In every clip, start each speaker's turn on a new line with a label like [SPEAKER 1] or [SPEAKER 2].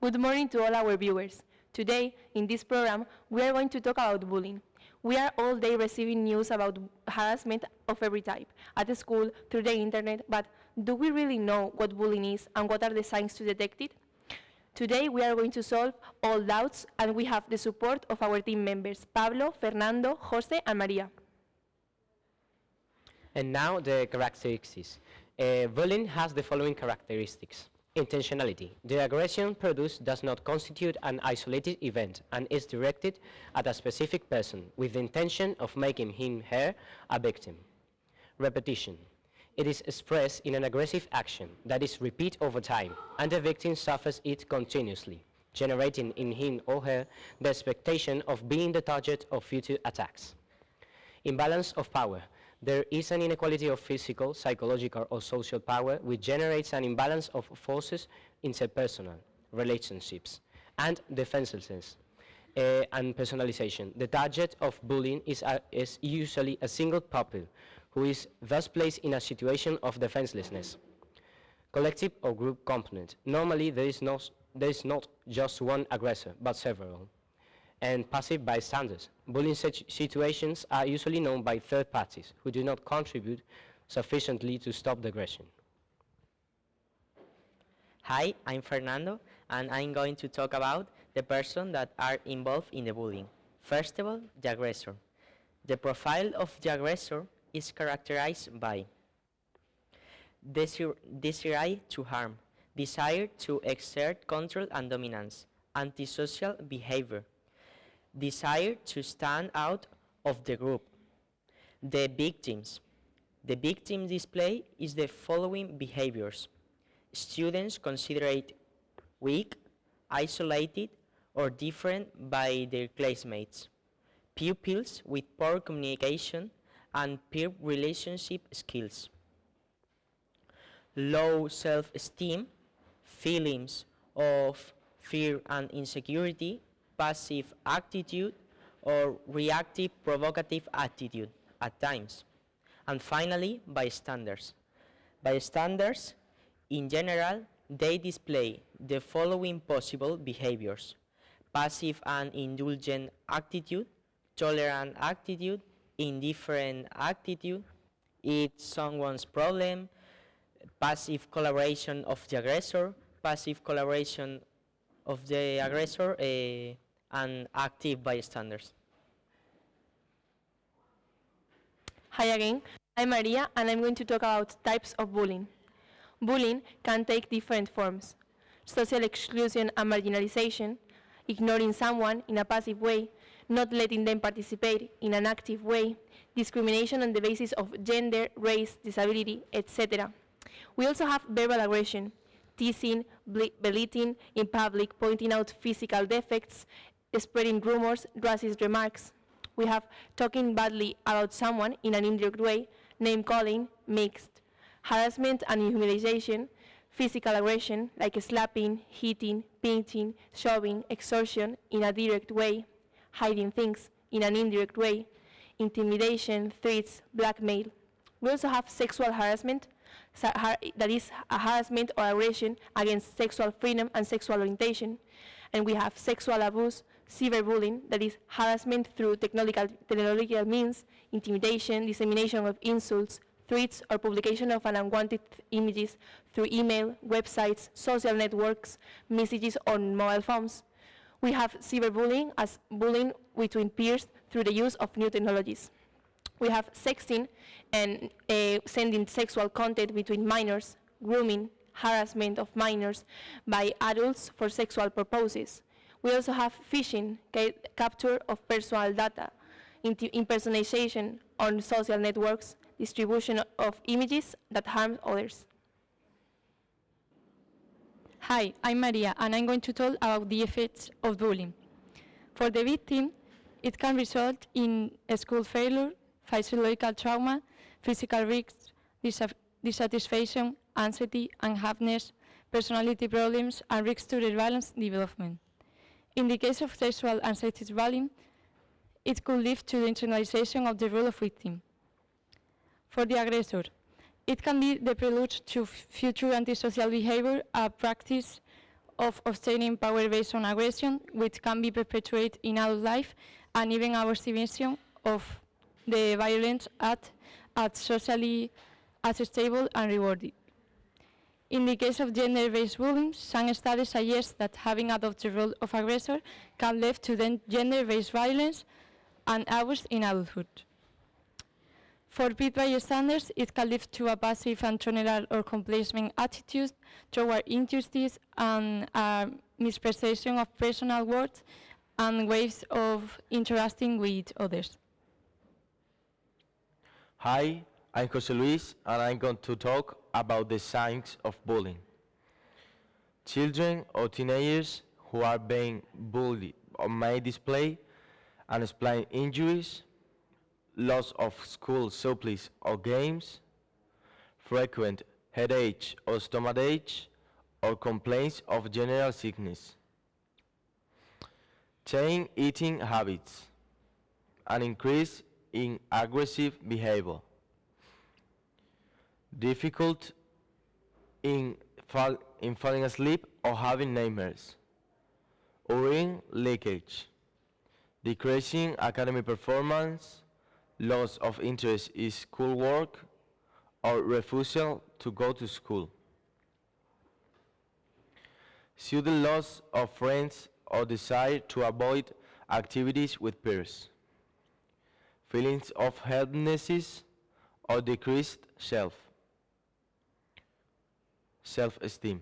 [SPEAKER 1] Good morning to all our viewers. Today, in this program, we are going to talk about bullying. We are all day receiving news about harassment of every type, at the school, through the internet, but do we really know what bullying is and what are the signs to detect it? Today, we are going to solve all doubts, and we have the support of our team members, Pablo, Fernando, Jose, and Maria.
[SPEAKER 2] And now the characteristics. Bullying has the following characteristics. Intentionality. The aggression produced does not constitute an isolated event and is directed at a specific person with the intention of making him/her a victim. Repetition. It is expressed in an aggressive action that is repeated over time, and the victim suffers it continuously, generating in him or her the expectation of being the target of future attacks. Imbalance of power. There is an inequality of physical, psychological, or social power which generates an imbalance of forces in interpersonal relationships and defenselessness and personalization. The target of bullying is usually a single pupil who is thus placed in a situation of defenselessness. Collective or group component. Normally there is not just one aggressor, but several. And passive bystanders. Bullying situations are usually known by third parties who do not contribute sufficiently to stop the aggression.
[SPEAKER 3] Hi, I'm Fernando, and I'm going to talk about the person that are involved in the bullying. First of all, the aggressor. The profile of the aggressor is characterized by desire to harm, desire to exert control and dominance, antisocial behavior, desire to stand out of the group. The victims. The victim display is the following behaviors. Students considered weak, isolated, or different by their classmates. Pupils with poor communication and peer relationship skills. Low self-esteem, feelings of fear and insecurity, passive attitude, or reactive provocative attitude at times. And finally, bystanders. Bystanders, in general, they display the following possible behaviors: passive and indulgent attitude, tolerant attitude, indifferent attitude, it's someone's problem, passive collaboration of the aggressor, passive collaboration of the aggressor, and active bystanders.
[SPEAKER 1] Hi again, I'm Maria, and I'm going to talk about types of bullying. Bullying can take different forms: social exclusion and marginalization, ignoring someone in a passive way, not letting them participate in an active way, discrimination on the basis of gender, race, disability, etc. We also have verbal aggression, teasing, belittling in public, pointing out physical defects, spreading rumors, racist remarks. We have talking badly about someone in an indirect way, name-calling, mixed, harassment and humiliation, physical aggression like slapping, hitting, pinching, shoving, extortion in a direct way, hiding things in an indirect way, intimidation, threats, blackmail. We also have sexual harassment, that is a harassment or aggression against sexual freedom and sexual orientation. And we have sexual abuse, cyberbullying, that is harassment through technological means, intimidation, dissemination of insults, threats, or publication of unwanted images through email, websites, social networks, messages on mobile phones. We have cyberbullying as bullying between peers through the use of new technologies. We have sexting and sending sexual content between minors, grooming, harassment of minors by adults for sexual purposes. We also have phishing, capture of personal data, impersonation on social networks, distribution of images that harm others.
[SPEAKER 4] Hi, I'm Maria, and I'm going to talk about the effects of bullying. For the victim, it can result in school failure, physiological trauma, physical risks, dissatisfaction, anxiety, unhappiness, personality problems, and risks to their balanced development. In the case of sexual and sexist bullying, it could lead to the internalization of the role of victim. For the aggressor, it can be the prelude to future antisocial behavior, a practice of obtaining power based on aggression, which can be perpetuated in adult life, and even our estimation of the violence as socially acceptable and rewarded. In the case of gender-based bullying, some studies suggest that having adopted the role of aggressor can lead to then gender-based violence and abuse in adulthood. For peer bystanders, it can lead to a passive and tolerant or complacent attitude toward injustice and a misperception of personal worth and ways of interacting with others.
[SPEAKER 5] Hi, I'm Jose Luis, and I'm going to talk about the signs of bullying. Children or teenagers who are being bullied or may display unexplained injuries, loss of school supplies or games, frequent headache or stomachache, or complaints of general sickness. Change eating habits, an increase in aggressive behavior, difficult in falling asleep or having nightmares, urine leakage, decreasing academic performance, loss of interest in schoolwork, or refusal to go to school. Sudden loss of friends or desire to avoid activities with peers. Feelings of helplessness or decreased self-esteem.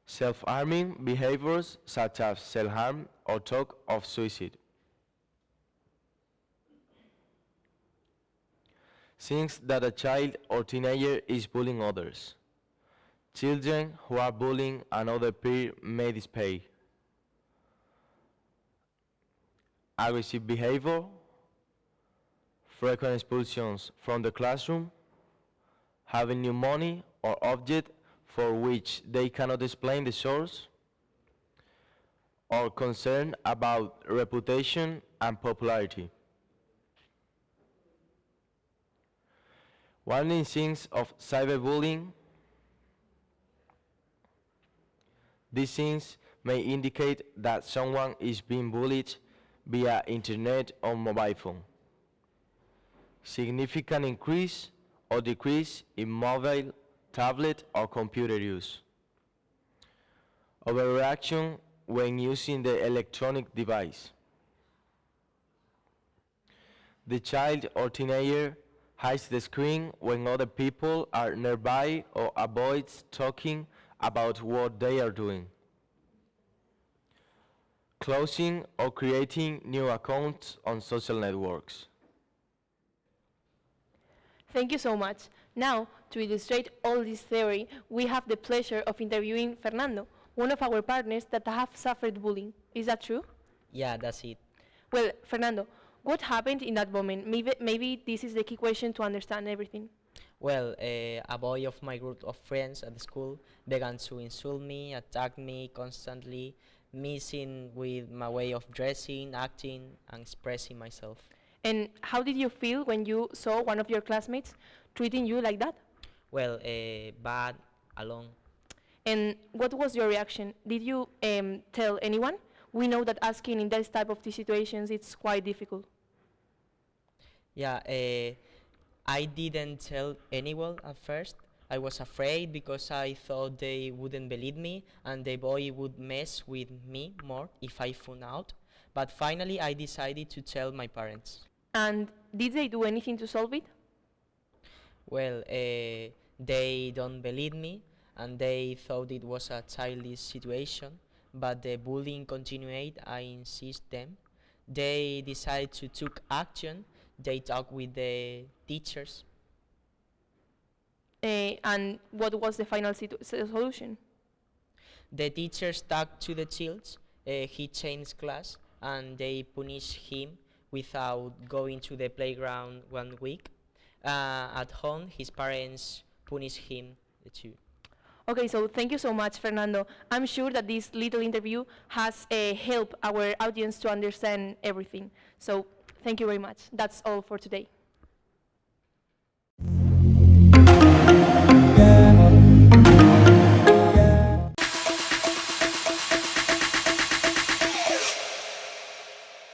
[SPEAKER 5] Self-harming behaviors such as self-harm or talk of suicide. Signs that a child or teenager is bullying others. Children who are bullying another peer may display aggressive behavior, frequent expulsions from the classroom, having new money or object for which they cannot explain the source, or concern about reputation and popularity. Warning signs of cyberbullying. These signs may indicate that someone is being bullied via internet or mobile phone. Significant increase or decrease in mobile, tablet, or computer use. Overreaction when using the electronic device. The child or teenager hides the screen when other people are nearby or avoids talking about what they are doing. Closing or creating new accounts on social networks.
[SPEAKER 1] Thank you so much. Now, to illustrate all this theory, we have the pleasure of interviewing Fernando, one of our partners that have suffered bullying. Is that true?
[SPEAKER 3] Yeah, that's it.
[SPEAKER 1] Well, Fernando, what happened in that moment? Maybe this is the key question to understand everything.
[SPEAKER 3] Well, a boy of my group of friends at the school began to insult me, attack me constantly, messing with my way of dressing, acting, and expressing myself.
[SPEAKER 1] And how did you feel when you saw one of your classmates treating you like that?
[SPEAKER 3] Well, bad, alone.
[SPEAKER 1] And what was your reaction? Did you tell anyone? We know that asking in this type of situations it's quite difficult.
[SPEAKER 3] Yeah, I didn't tell anyone at first. I was afraid because I thought they wouldn't believe me and the boy would mess with me more if I found out. But finally I decided to tell my parents.
[SPEAKER 1] And did they do anything to solve it?
[SPEAKER 3] Well, they don't believe me and they thought it was a childish situation, but the bullying continued. I insist them. They decided to take action. They talked with the teachers.
[SPEAKER 1] And what was the final solution?
[SPEAKER 3] The teachers talked to the child. He changed class and they punished him without going to the playground 1 week. At home, his parents punished him too.
[SPEAKER 1] Okay, so thank you so much, Fernando. I'm sure that this little interview has helped our audience to understand everything. So thank you very much. That's all for today.